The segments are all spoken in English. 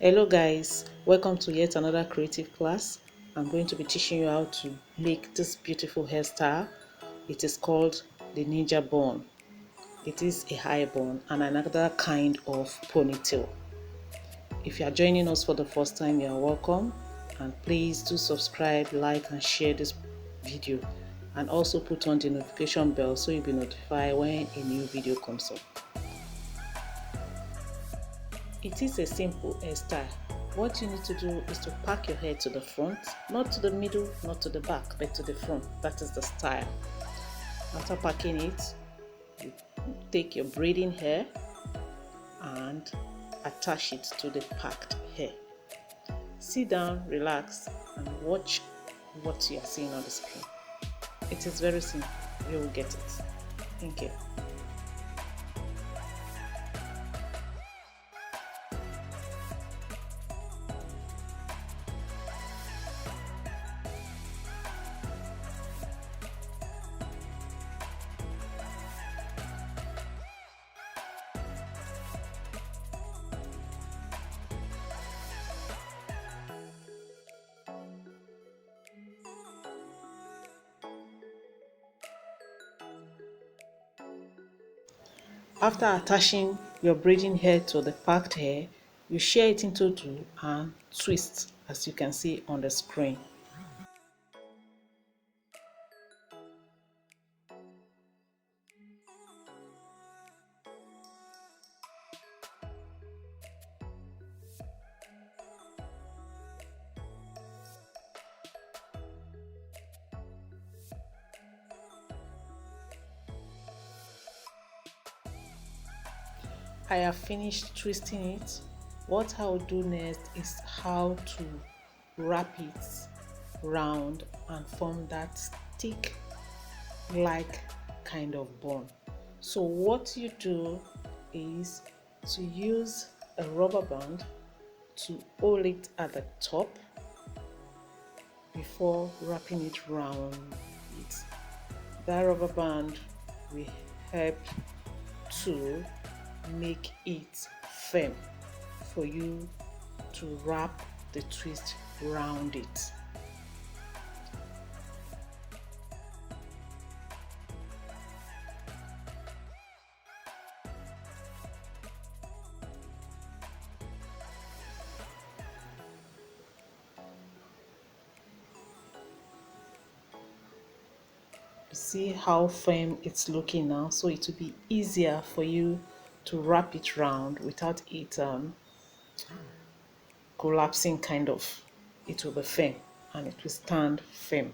Hello guys, welcome to yet another creative class. I'm going to be teaching you how to make this beautiful hairstyle. It is called the ninja bun. It is a high bun and another kind of ponytail. If you are joining us for the first time, you are welcome, and please do subscribe, like and share this video, and also put on the notification bell so you'll be notified when a new video comes up. It is a simple hairstyle. What you need to do is to pack your hair to the front, not to the middle, not to the back, but to the front. That is the style. After packing it, you take your braiding hair and attach it to the packed hair. Sit down, relax, and watch what you are seeing on the screen. It is very simple. You will get it. Thank you. After attaching your braiding hair to the packed hair, you shear it into two and twist, as you can see on the screen. I have finished twisting it. What I will do next is how to wrap it round and form that stick like kind of bun. So what you do is to use a rubber band to hold it at the top before wrapping it round it. That rubber band will help to make it firm for you to wrap the twist round it. See how firm it's looking now, so it will be easier for you to wrap it round without it collapsing kind of. It will be firm and it will stand firm.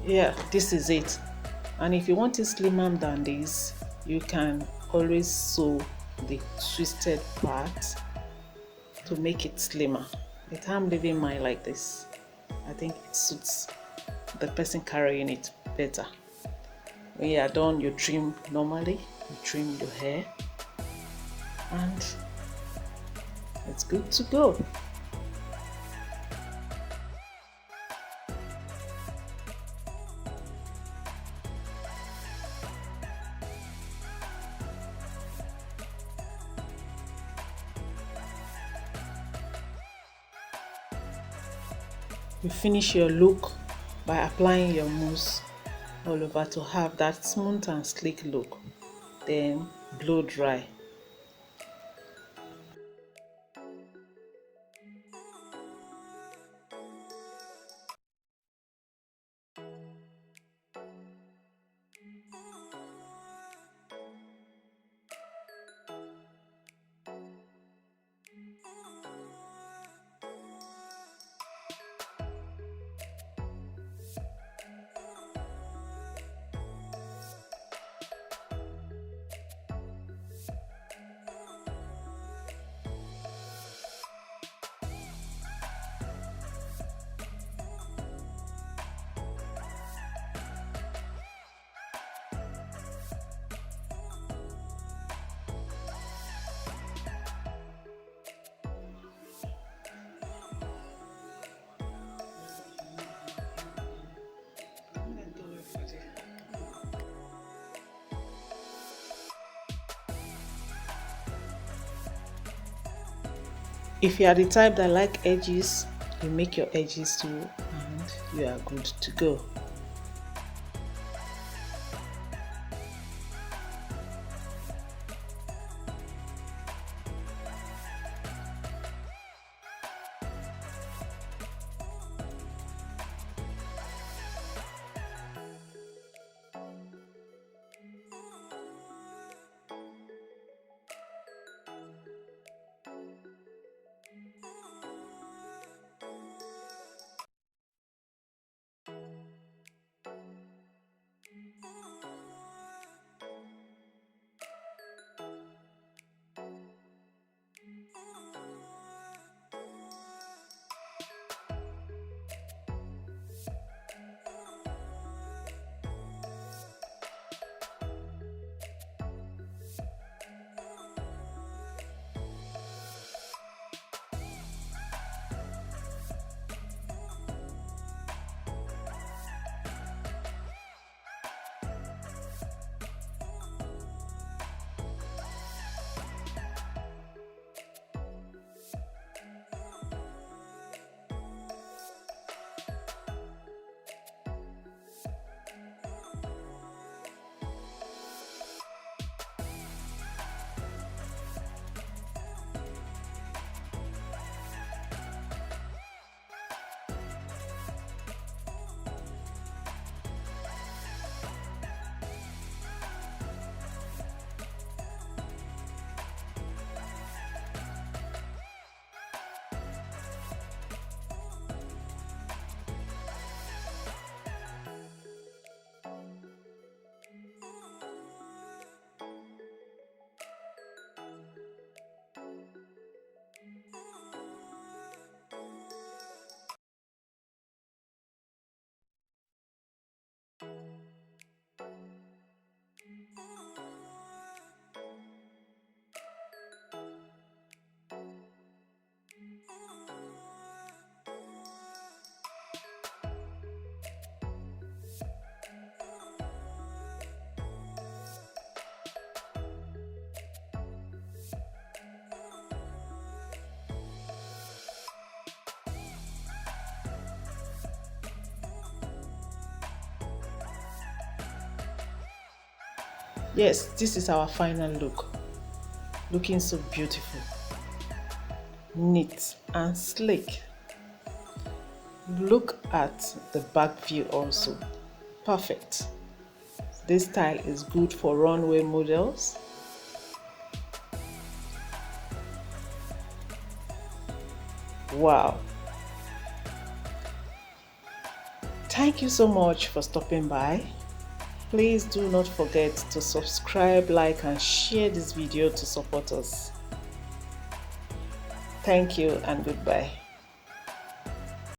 Yeah, this is it. And if you want it slimmer than this, you can always sew the twisted part to make it slimmer. But I'm leaving mine like this. I think it suits the person carrying it better. When you are done, you trim normally, you trim your hair, and it's good to go. You finish your look by applying your mousse all over to have that smooth and sleek look. Then blow dry. If you are the type that like edges, you make your edges too, and you are good to go. Yes, this is our final look. Looking so beautiful, neat and sleek. Look at the back view also. Perfect. This style is good for runway models. Wow. Thank you so much for stopping by. Please do not forget to subscribe, like and share this video to support us. Thank you and goodbye.